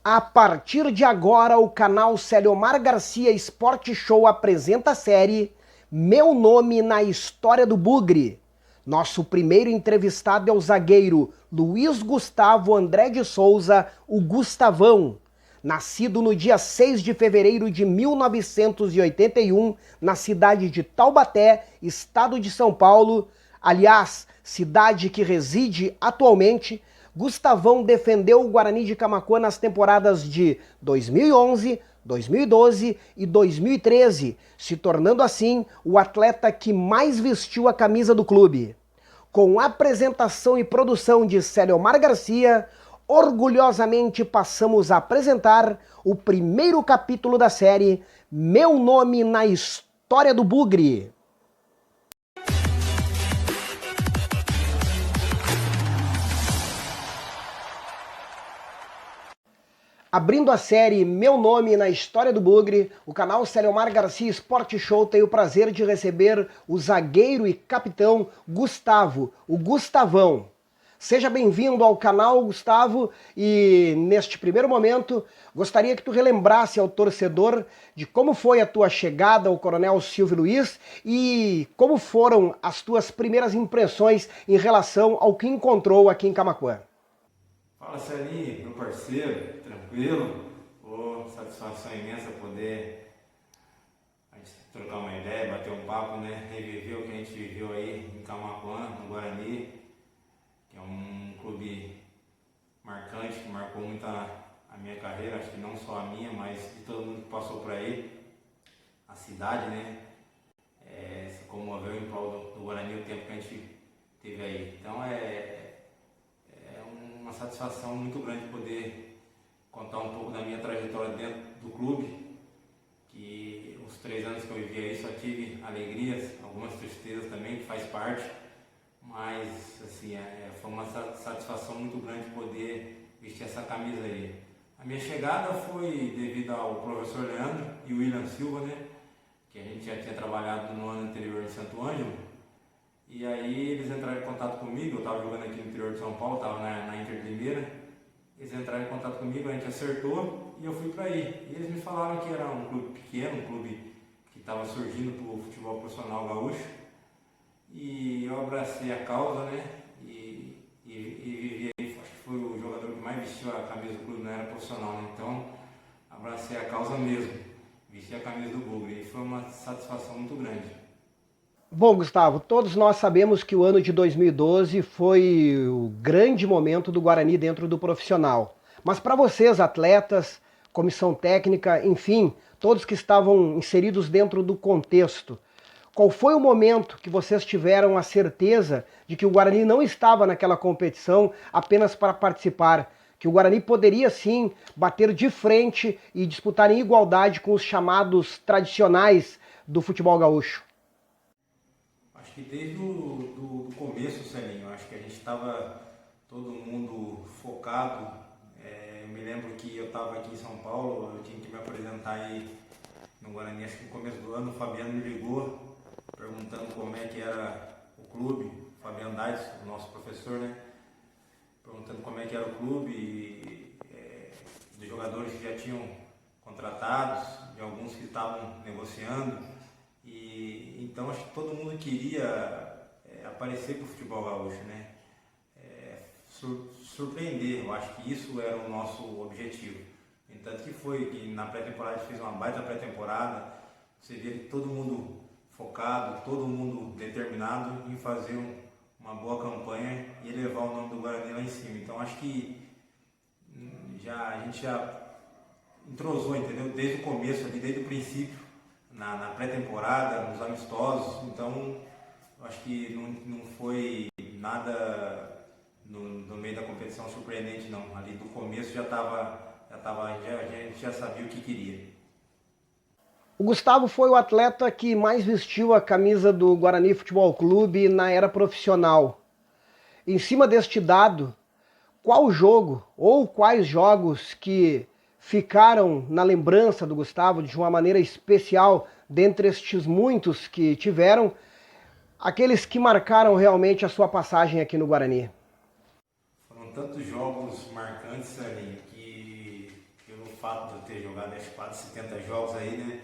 A partir de agora, o canal Celiomar Garcia Esporte Show apresenta a série Meu Nome na História do Bugre. Nosso primeiro entrevistado é o zagueiro Luiz Gustavo André de Souza, o Gustavão. Nascido no dia 6 de fevereiro de 1981, na cidade de Taubaté, estado de São Paulo, aliás, cidade que reside atualmente, Gustavão defendeu o Guarani de Camaquã nas temporadas de 2011, 2012 e 2013, se tornando assim o atleta que mais vestiu a camisa do clube. Com apresentação e produção de Celiomar Garcia, orgulhosamente passamos a apresentar o primeiro capítulo da série Meu Nome na História do Bugre. Abrindo a série Meu Nome na História do Bugre, o canal Celiomar Garcia Esporte Show tem o prazer de receber o zagueiro e capitão Gustavo, o Gustavão. Seja bem-vindo ao canal, Gustavo, e neste primeiro momento gostaria que tu relembrasse ao torcedor de como foi a tua chegada ao Coronel Silvio Luiz e como foram as tuas primeiras impressões em relação ao que encontrou aqui em Camaquã. Fala, Celinho, meu parceiro, tranquilo? Satisfação imensa poder a gente trocar uma ideia, bater um papo, né? Reviver o que a gente viveu aí em Camaquã, no Guarani, que é um clube marcante, que marcou muito a minha carreira, acho que não só a minha, mas de todo mundo que passou por aí. A cidade, né? Se comoveu em prol do Guarani o tempo que a gente teve aí. Então é uma satisfação muito grande poder contar um pouco da minha trajetória dentro do clube, que os 3 anos que eu vivi aí só tive alegrias, algumas tristezas também, que faz parte, mas assim, foi uma satisfação muito grande poder vestir essa camisa aí. A minha chegada foi devido ao professor Leandro e o William Silva, né, que a gente já tinha trabalhado no ano anterior em Santo Ângelo. E aí eles entraram em contato comigo, eu estava jogando aqui no interior de São Paulo, estava na Inter de Limeira. Eles entraram em contato comigo, a gente acertou e eu fui para aí. E eles me falaram que era um clube pequeno, um clube que estava surgindo para o futebol profissional gaúcho. E eu abracei a causa, né? E vivi aí, acho que fui o jogador que mais vestiu a camisa do clube na era profissional, né? Então abracei a causa mesmo, vesti a camisa do Bugre e foi uma satisfação muito grande. Bom, Gustavo, todos nós sabemos que o ano de 2012 foi o grande momento do Guarani dentro do profissional. Mas para vocês, atletas, comissão técnica, enfim, todos que estavam inseridos dentro do contexto, qual foi o momento que vocês tiveram a certeza de que o Guarani não estava naquela competição apenas para participar, que o Guarani poderia sim bater de frente e disputar em igualdade com os chamados tradicionais do futebol gaúcho? Acho que desde o do começo, Celinho, acho que a gente estava todo mundo focado. Eu me lembro que eu estava aqui em São Paulo, eu tinha que me apresentar aí no Guarani, acho que no começo do ano o Fabiano me ligou perguntando como é que era o clube, o Fabiano Dais, o nosso professor, né? Perguntando como é que era o clube, dos jogadores que já tinham contratados, de alguns que estavam negociando. E então acho que todo mundo queria aparecer para o futebol gaúcho, né? Surpreender, eu acho que isso era o nosso objetivo. Entanto que foi que na pré-temporada a gente fez uma baita pré-temporada, você via que todo mundo focado, todo mundo determinado em fazer uma boa campanha e elevar o nome do Guarani lá em cima. Então acho que a gente já entrosou, entendeu? Desde o começo ali, desde o princípio, na pré-temporada, nos amistosos. Então acho que não foi nada no meio da competição surpreendente não. Ali do começo a gente já sabia o que queria. O Gustavo foi o atleta que mais vestiu a camisa do Guarani Futebol Clube na era profissional. Em cima deste dado, qual jogo ou quais jogos que ficaram na lembrança do Gustavo de uma maneira especial, dentre estes muitos que tiveram, aqueles que marcaram realmente a sua passagem aqui no Guarani? Foram tantos jogos marcantes ali que fato de eu ter jogado quase 70 jogos aí, né?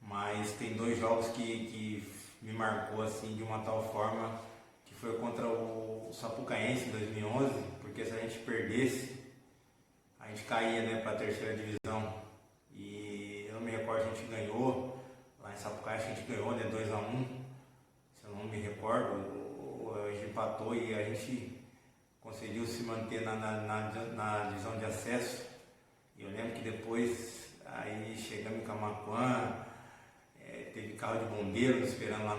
Mas tem 2 jogos que me marcou assim de uma tal forma, que foi contra o Sapucaense em 2011, porque se a gente perdesse, a gente caía, né, para a 3ª divisão. E eu não me recordo, a gente ganhou, lá em Sapucaí a gente ganhou, né, 2-1, se eu não me recordo, a gente empatou e a gente conseguiu se manter na divisão de acesso. E eu lembro que depois, aí chegamos em Camaquã, teve carro de bombeiro esperando lá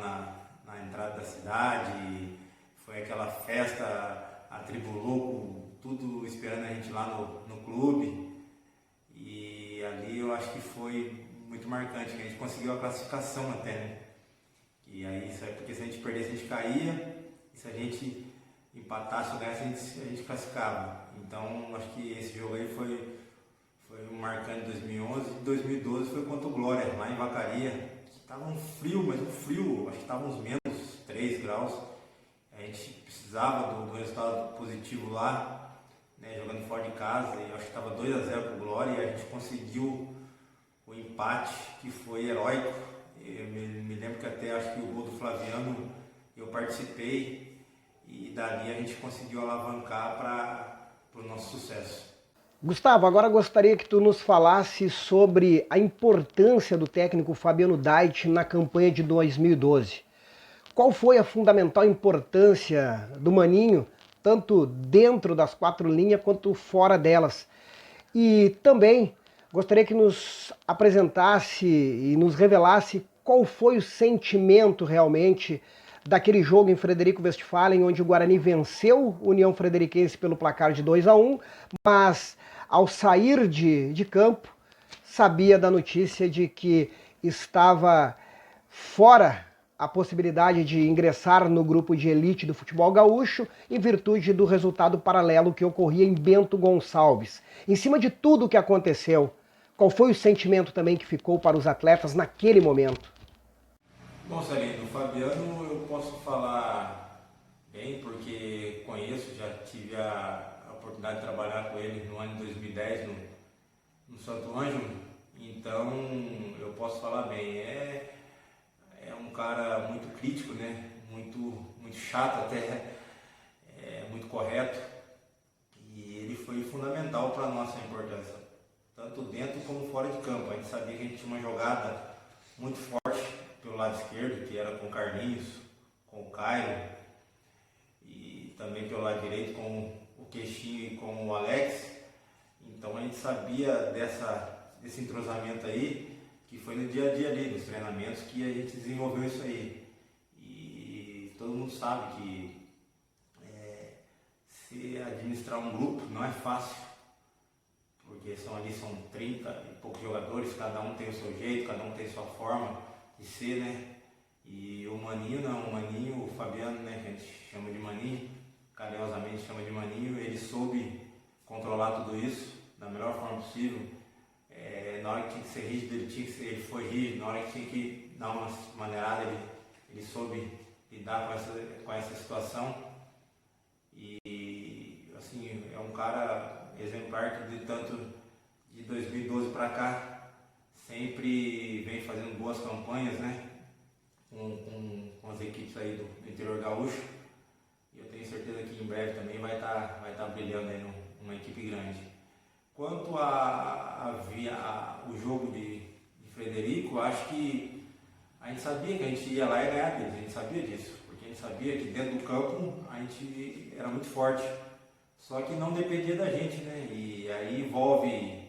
na entrada da cidade, foi aquela festa, a tribo louco, tudo esperando a gente lá no clube. E ali eu acho que foi muito marcante, que a gente conseguiu a classificação até, né? E aí, isso é porque se a gente perdesse, a gente caía, e se a gente empatasse ou ganhasse, a gente classificava. Então, acho que esse jogo aí foi um marcante em 2011. Em 2012 foi contra o Glória, lá em Vacaria, que estava um frio, mas um frio, acho que estava uns menos 3 graus. A gente precisava do resultado positivo lá, né, jogando fora de casa, e acho que estava 2-0 para o Glória, e a gente conseguiu o empate, que foi heróico. Eu me lembro que até acho que o gol do Flaviano eu participei, e dali a gente conseguiu alavancar para o nosso sucesso. Gustavo, agora gostaria que tu nos falasse sobre a importância do técnico Fabiano Dait na campanha de 2012. Qual foi a fundamental importância do Maninho, tanto dentro das 4 linhas quanto fora delas? E também gostaria que nos apresentasse e nos revelasse qual foi o sentimento realmente daquele jogo em Frederico Westphalen, onde o Guarani venceu o União Frederiquense pelo placar de 2-1, mas ao sair de campo, sabia da notícia de que estava fora a possibilidade de ingressar no grupo de elite do futebol gaúcho em virtude do resultado paralelo que ocorria em Bento Gonçalves. Em cima de tudo o que aconteceu, qual foi o sentimento também que ficou para os atletas naquele momento? Bom, Celino, o Fabiano eu posso falar bem porque conheço, já tive a oportunidade de trabalhar com ele no ano de 2010 no Santo Ângelo, então eu posso falar bem. É um cara muito crítico, né? Muito chato até, muito correto, e ele foi fundamental para a nossa importância, tanto dentro como fora de campo. A gente sabia que a gente tinha uma jogada muito forte pelo lado esquerdo, que era com o Carlinhos, com o Caio, e também pelo lado direito com o Queixinho e com o Alex. Então a gente sabia desse entrosamento aí, que foi no dia a dia ali, nos treinamentos, que a gente desenvolveu isso aí. E todo mundo sabe que se administrar um grupo não é fácil, porque são 30 e poucos jogadores, cada um tem o seu jeito, cada um tem a sua forma de ser, né? E o Maninho não, o Fabiano, né, que a gente chama de Maninho, carinhosamente chama de Maninho, ele soube controlar tudo isso da melhor forma possível. Na hora que tinha que ser rígido, ele foi rígido. Na hora que tinha que dar uma maneirada, ele soube lidar com essa situação. E assim, é um cara exemplar que tanto de 2012 para cá sempre vem fazendo boas campanhas, né, com as equipes aí do interior gaúcho. E eu tenho certeza que em breve também vai estar brilhando aí numa equipe grande. Quanto o jogo de Frederico, acho que a gente sabia que a gente ia lá e ganhar deles, a gente sabia disso, porque a gente sabia que dentro do campo a gente era muito forte, só que não dependia da gente, né? E aí envolve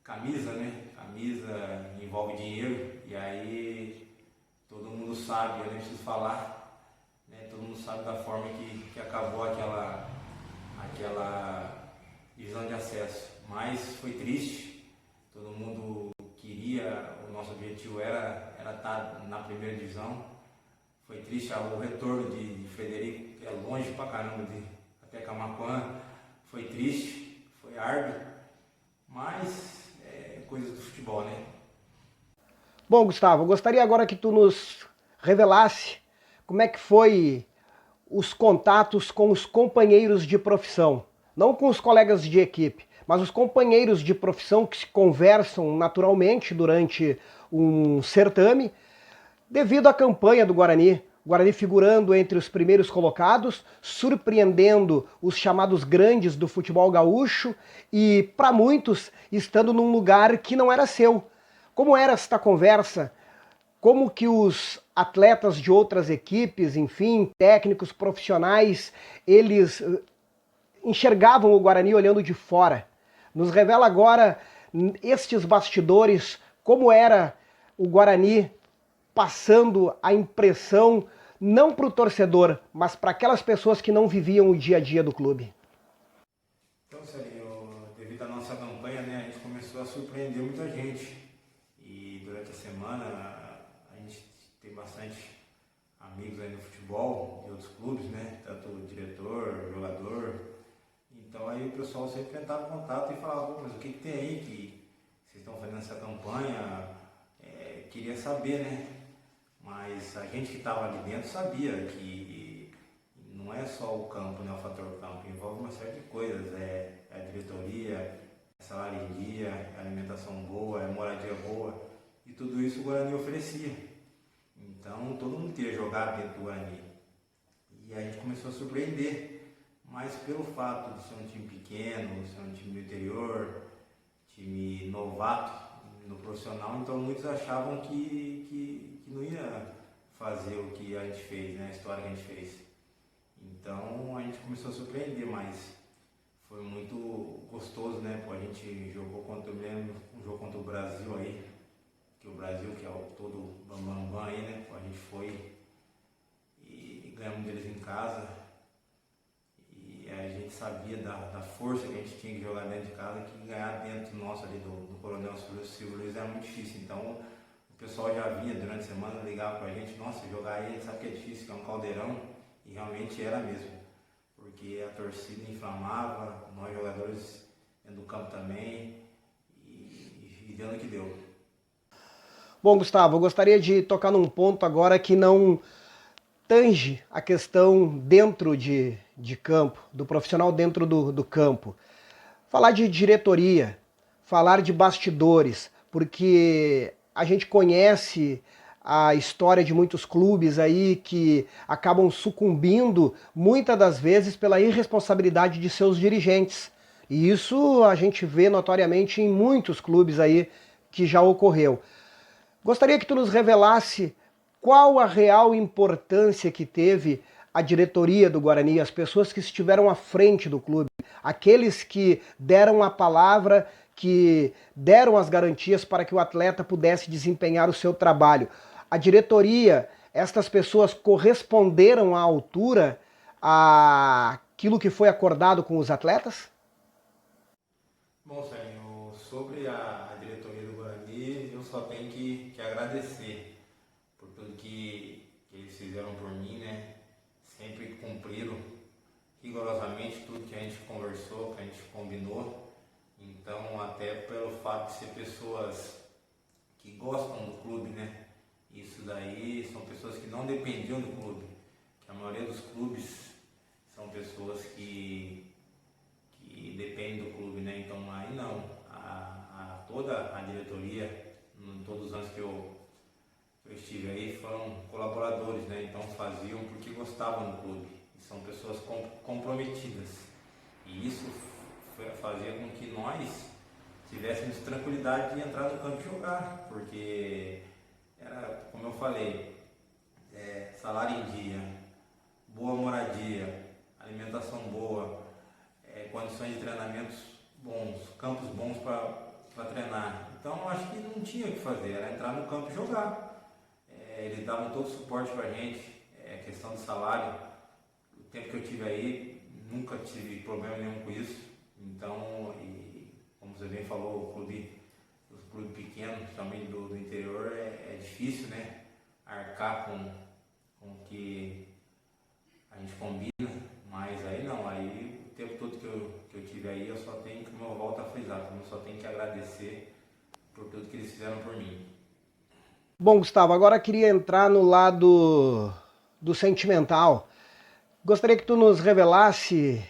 camisa, né? Camisa envolve dinheiro, e aí todo mundo sabe, eu nem preciso falar, né? Todo mundo sabe da forma que acabou aquela divisão de acesso. Mas foi triste, todo mundo queria, o nosso objetivo era estar na primeira divisão. Foi triste o retorno de Frederico, é longe pra caramba até Camaquã. Foi triste, foi árduo, mas é coisa do futebol, né? Bom, Gustavo, gostaria agora que tu nos revelasse como é que foi os contatos com os companheiros de profissão, não com os colegas de equipe, mas os companheiros de profissão que se conversam naturalmente durante um certame, devido à campanha do Guarani. O Guarani figurando entre os primeiros colocados, surpreendendo os chamados grandes do futebol gaúcho e, para muitos, estando num lugar que não era seu. Como era esta conversa? Como que os atletas de outras equipes, enfim, técnicos profissionais, eles enxergavam o Guarani olhando de fora? Nos revela agora estes bastidores, como era o Guarani passando a impressão não para o torcedor, mas para aquelas pessoas que não viviam o dia a dia do clube. Então, Celinho, devido à nossa campanha, né, a gente começou a surpreender muita gente. E durante a semana a gente tem bastante amigos aí no futebol, de outros clubes, né, tanto diretor, jogador. Então aí o pessoal sempre entrava em contato e falava, mas o que tem aí que vocês estão fazendo essa campanha? Queria saber, né? Mas a gente que estava ali dentro sabia que não é só o campo, né, o fator campo, envolve uma série de coisas, a diretoria, é salário em dia, é alimentação boa, é moradia boa, e tudo isso o Guarani oferecia. Então todo mundo queria jogar dentro do Guarani. E a gente começou a surpreender, mas pelo fato de ser um time pequeno, ser um time do interior, time novato no profissional, então muitos achavam que não ia fazer o que a gente fez, né? A história que a gente fez. Então a gente começou a surpreender, mas foi muito gostoso, né? Pô, a gente jogou contra um jogo contra o Brasil aí, que o Brasil, que é o todo bambambam aí, né? Pô, a gente foi e ganhamos deles em casa. E a gente sabia da força que a gente tinha que jogar dentro de casa, que ganhar dentro nosso ali do Coronel Silvio Luiz era muito difícil. Então o pessoal já vinha durante a semana, ligava pra gente, nossa, jogar aí, sabe que é difícil, que é um caldeirão, e realmente era mesmo, porque a torcida inflamava, nós jogadores dentro do campo também, e deu no que deu. Bom, Gustavo, eu gostaria de tocar num ponto agora que não tange a questão dentro de campo, do profissional dentro do campo. Falar de diretoria, falar de bastidores, porque a gente conhece a história de muitos clubes aí que acabam sucumbindo muitas das vezes pela irresponsabilidade de seus dirigentes. E isso a gente vê notoriamente em muitos clubes aí que já ocorreu. Gostaria que tu nos revelasse qual a real importância que teve a diretoria do Guarani, as pessoas que estiveram à frente do clube, aqueles que deram a palavra, que deram as garantias para que o atleta pudesse desempenhar o seu trabalho. A diretoria, estas pessoas corresponderam à altura àquilo que foi acordado com os atletas? Bom, Sérgio, sobre a diretoria do Guarani, eu só tenho que agradecer por tudo que eles fizeram por mim, né? Sempre cumpriram rigorosamente tudo que a gente conversou, que a gente combinou. Então, até pelo fato de ser pessoas que gostam do clube, né? Isso daí são pessoas que não dependiam do clube. Que a maioria dos clubes são pessoas que dependem do clube, né? Então, aí não. Toda a diretoria, em todos os anos que eu estive aí, foram colaboradores, né? Então, faziam porque gostavam do clube. E são pessoas comprometidas. E isso fazia com que nós tivéssemos tranquilidade de entrar no campo e jogar, porque era, como eu falei, salário em dia, boa moradia, alimentação boa, condições de treinamentos bons, campos bons para treinar. Então eu acho que não tinha o que fazer, era entrar no campo e jogar. Eles davam todo o suporte para a gente, questão de salário. O tempo que eu tive aí, nunca tive problema nenhum com isso. Então, como você bem falou, os clubes pequenos, também do interior, é difícil, né? Arcar com o que a gente combina, mas aí não, aí o tempo todo que eu tive aí, eu só tenho que, como eu volto a frisar, eu só tenho que agradecer por tudo que eles fizeram por mim. Bom, Gustavo, agora eu queria entrar no lado do sentimental. Gostaria que tu nos revelasse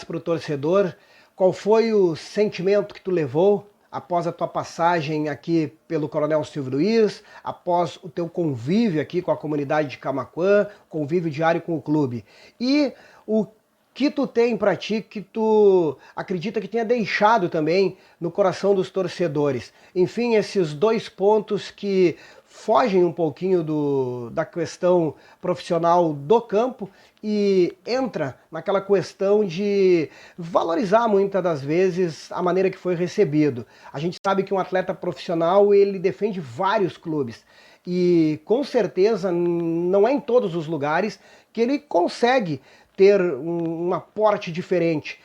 para o torcedor qual foi o sentimento que tu levou após a tua passagem aqui pelo Coronel Silvio Luiz, após o teu convívio aqui com a comunidade de Camaquã, convívio diário com o clube? E o que tu tem para ti que tu acredita que tenha deixado também no coração dos torcedores? Enfim, esses dois pontos que fogem um pouquinho da questão profissional do campo e entra naquela questão de valorizar muitas das vezes a maneira que foi recebido. A gente sabe que um atleta profissional ele defende vários clubes e com certeza não é em todos os lugares que ele consegue ter um aporte diferente,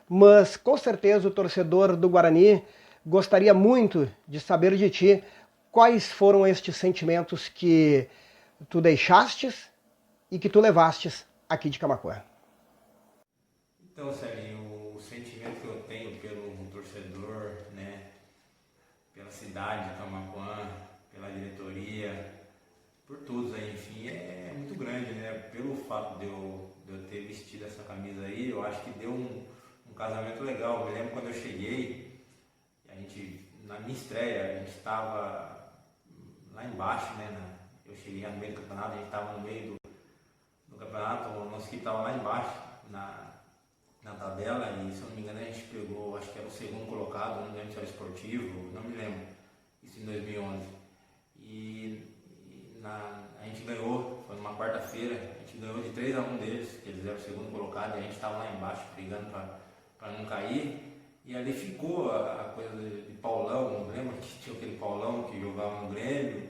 mas com certeza o torcedor do Guarani gostaria muito de saber de ti quais foram estes sentimentos que tu deixastes e que tu levastes aqui de Camaquã. Então, Celinho, o sentimento que eu tenho pelo torcedor, né, pela cidade de Camaquã, pela diretoria, por todos aí, enfim, é muito grande, né? Pelo fato de eu ter vestido essa camisa aí, eu acho que deu um casamento legal. Eu me lembro quando eu cheguei, na minha estreia, a gente estava lá embaixo, né? Eu cheguei no meio do campeonato, a gente estava no meio do campeonato, o nosso equipe estava lá embaixo, na tabela, e se eu não me engano a gente pegou, acho que era o segundo colocado, não lembro se era esportivo, não me lembro, isso em 2011. A gente ganhou, foi numa quarta-feira, a gente ganhou de 3-1 deles, que eles eram o segundo colocado, e a gente estava lá embaixo brigando para não cair. E ali ficou a coisa de Paulão, lembra que tinha aquele Paulão que jogava no Grêmio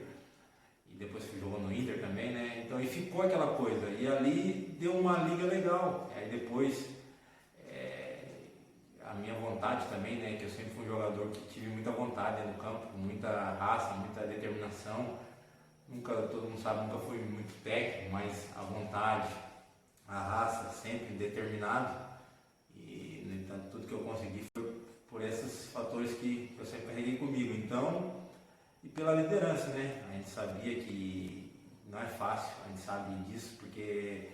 e depois que jogou no Inter também, né? Então, e ficou aquela coisa, e ali deu uma liga legal. Aí depois, a minha vontade também, né? Que eu sempre fui um jogador que tive muita vontade no campo, muita raça, muita determinação. Nunca, todo mundo sabe, nunca fui muito técnico, mas a vontade, a raça, sempre determinado. E, no entanto, tudo que eu consegui foi por esses fatores que eu sempre carreguei comigo. Então, e pela liderança, né? A gente sabia que não é fácil, a gente sabe disso, porque,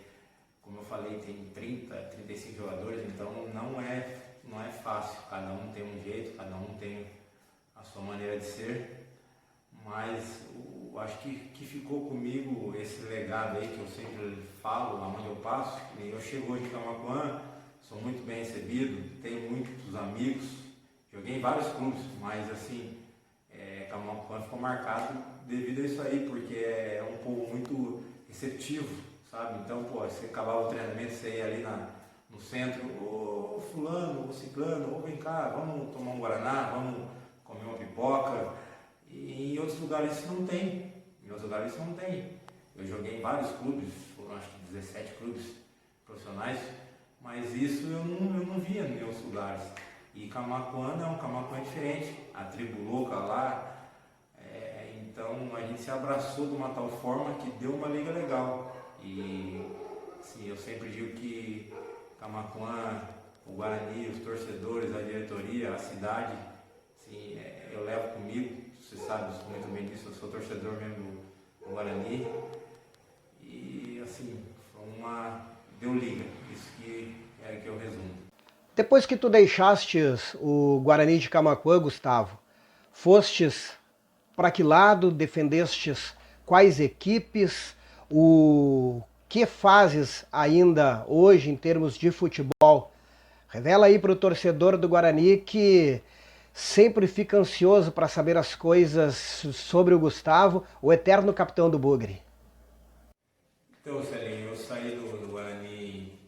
como eu falei, tem 35 jogadores, então não é fácil. Cada um tem um jeito, cada um tem a sua maneira de ser. Mas eu acho que ficou comigo esse legado aí que eu sempre falo, aonde eu passo. Eu chego hoje em Camaquã, sou muito bem recebido, tenho muitos amigos, joguei em vários clubes, mas assim, Camaquã ficou marcado devido a isso aí, porque é um povo muito receptivo, sabe? Então, você acabava o treinamento, você ia ali no centro, ô fulano, ô ciclano, ô vem cá, vamos tomar um guaraná, vamos comer uma pipoca. E em outros lugares isso não tem. Eu joguei em vários clubes, foram acho que 17 clubes profissionais, mas isso eu não via em outros lugares. E Camaquã não, Camaquã é diferente. A tribo louca lá, então a gente se abraçou de uma tal forma que deu uma liga legal. E assim, eu sempre digo que Camaquã, o Guarani, os torcedores, a diretoria, a cidade, assim, eu levo comigo. Você sabe muito bem disso, eu sou torcedor mesmo do Guarani. E assim, deu liga, isso que é que eu resumo. Depois que tu deixastes o Guarani de Camaquã, Gustavo, fostes para que lado, defendestes quais equipes, o que fazes ainda hoje em termos de futebol? Revela aí para o torcedor do Guarani que sempre fica ansioso para saber as coisas sobre o Gustavo, o eterno capitão do Bugre. Então, Celinho, eu saí do Guarani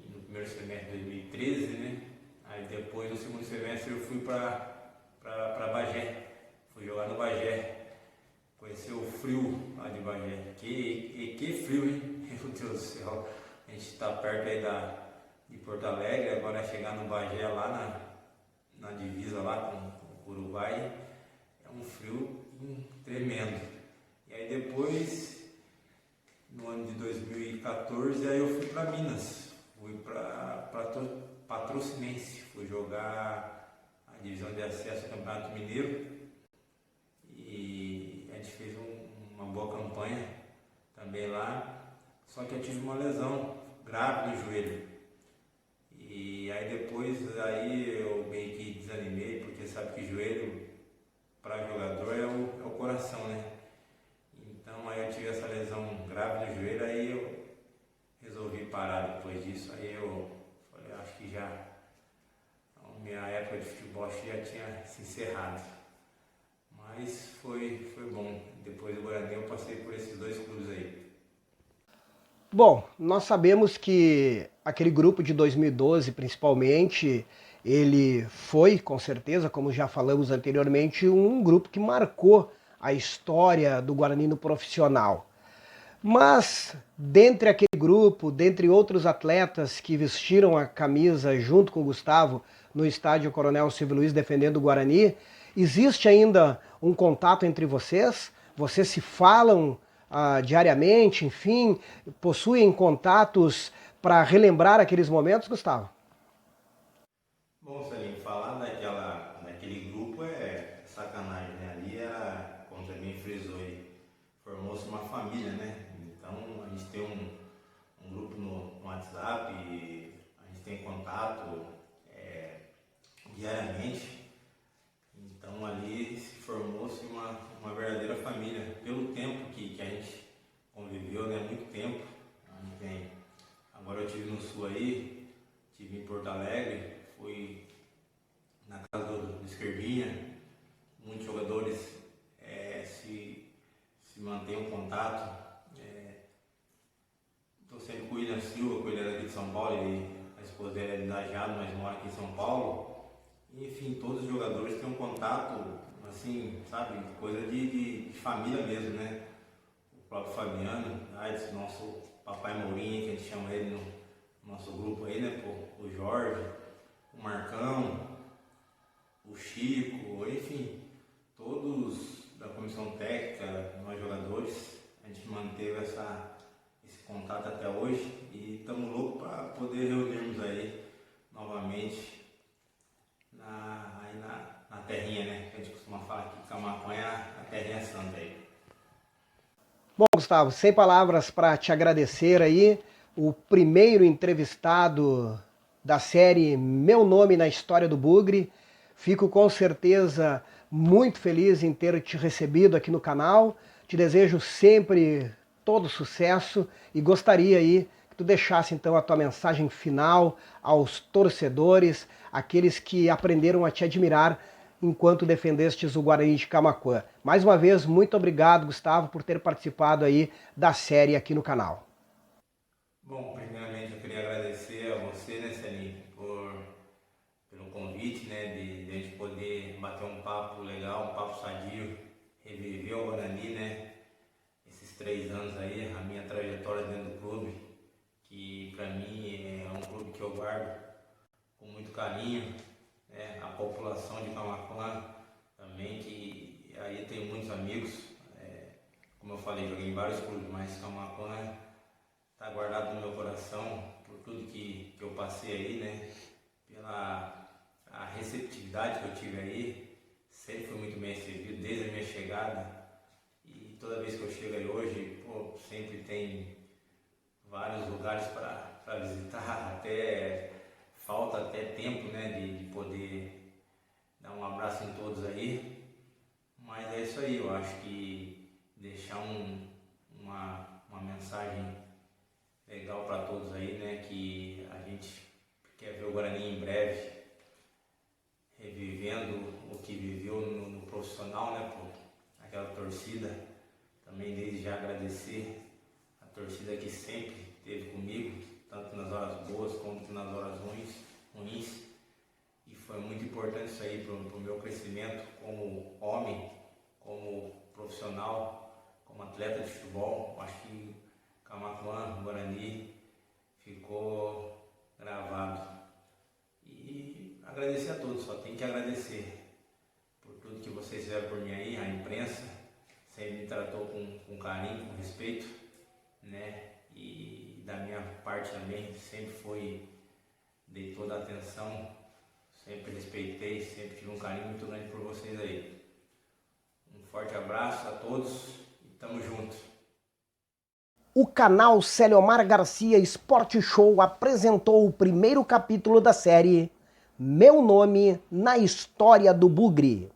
no primeiro semestre de 2013, né? Aí depois, no segundo semestre, eu fui para Bagé. Fui jogar no Bagé. Conhecer o frio lá de Bagé. Que frio, hein? Meu Deus do céu. A gente está perto aí de Porto Alegre, agora chegar no Bagé lá na divisa lá com o Uruguai, é um frio tremendo. E aí depois, no ano de 2014, aí eu fui para Minas, fui para Patrocinense, fui jogar a divisão de acesso ao Campeonato Mineiro e a gente fez uma boa campanha também lá, só que eu tive uma lesão grave no joelho. E E aí depois aí eu meio que desanimei, porque sabe que joelho para jogador é o coração, né? Então aí eu tive essa lesão grave no joelho, aí eu resolvi parar depois disso. Aí eu falei, acho que já a minha época de futebol acho que já tinha se encerrado. Mas foi bom. Depois do Guarani eu passei por esses dois clubes aí. Bom, nós sabemos que aquele grupo de 2012, principalmente, ele foi, com certeza, como já falamos anteriormente, um grupo que marcou a história do Guarani no profissional. Mas, dentre aquele grupo, dentre outros atletas que vestiram a camisa junto com o Gustavo no estádio Coronel Silvio Luiz defendendo o Guarani, existe ainda um contato entre vocês? Vocês se falam diariamente, enfim, possuem contatos para relembrar aqueles momentos, Gustavo? Bom, Salim, falar daquele grupo é sacanagem, né? Ali era, como você bem frisou aí, formou-se uma família, né? Então a gente tem um grupo no WhatsApp, e a gente tem contato diariamente. Então ali se formou-se uma verdadeira família, pelo tempo que a gente conviveu, né? Muito tempo. A gente agora eu estive no Sul aí, estive em Porto Alegre, fui na casa do Esquerdinha, muitos jogadores se mantêm em contato. Estou sempre com o William Silva, ele é daqui de São Paulo, a esposa dele é de Lajeado, mas mora aqui em São Paulo. Enfim, todos os jogadores têm um contato, assim, sabe, coisa de família mesmo, né? O próprio Fabiano, nosso papai Mourinho, que a gente chama ele no nosso grupo aí, né? Pô, o Jorge, o Marcão, o Chico, enfim, todos da comissão técnica, nós jogadores, a gente manteve esse contato até hoje e estamos loucos para poder reunirmos aí novamente na terrinha, né? A gente costuma falar que Camaquã é a terrinha santa aí. Bom, Gustavo, sem palavras para te agradecer aí, o primeiro entrevistado da série Meu Nome na História do Bugre. Fico com certeza muito feliz em ter te recebido aqui no canal. Te desejo sempre todo sucesso e gostaria aí que tu deixasse então a tua mensagem final aos torcedores, aqueles que aprenderam a te admirar enquanto defendestes o Guarani de Camaquã. Mais uma vez, muito obrigado, Gustavo, por ter participado aí da série aqui no canal. Bom, primeiramente eu queria agradecer a você, né, Celinho, pelo convite, né, de a gente poder bater um papo legal, um papo sadio, reviver o Guarani, né, esses 3 anos aí, a minha trajetória dentro do clube, que para mim é um clube que eu guardo com muito carinho, né, a população de Camaquã também, que aí tem muitos amigos, como eu falei, joguei em vários clubes, mas Camaquã está guardado no meu coração por tudo que eu passei aí, né, pela a receptividade que eu tive aí, sempre fui muito bem recebido desde a minha chegada e toda vez que eu chego aí hoje, pô, sempre tem vários lugares para visitar, até falta até tempo, né, de poder dar um abraço em todos aí, mas é isso aí, eu acho que deixar uma mensagem legal para todos aí, né, que a gente quer ver o Guarani em breve revivendo o que viveu no profissional, né, pô, aquela torcida, também desde já agradecer a torcida que sempre esteve comigo, tanto nas horas boas quanto nas horas ruins, e foi muito importante isso aí para o meu crescimento como homem, como profissional, como atleta de futebol. Acho que Camaquã, Guarani, ficou gravado. E agradecer a todos, só tem que agradecer por tudo que vocês fizeram por mim aí, a imprensa sempre me tratou com carinho, com respeito, né? E da minha parte também sempre dei toda a atenção, sempre respeitei, sempre tive um carinho muito grande por vocês aí. Um forte abraço a todos e tamo junto. O canal Celiomar Garcia Esporte Show apresentou o primeiro capítulo da série Meu Nome na História do Bugre.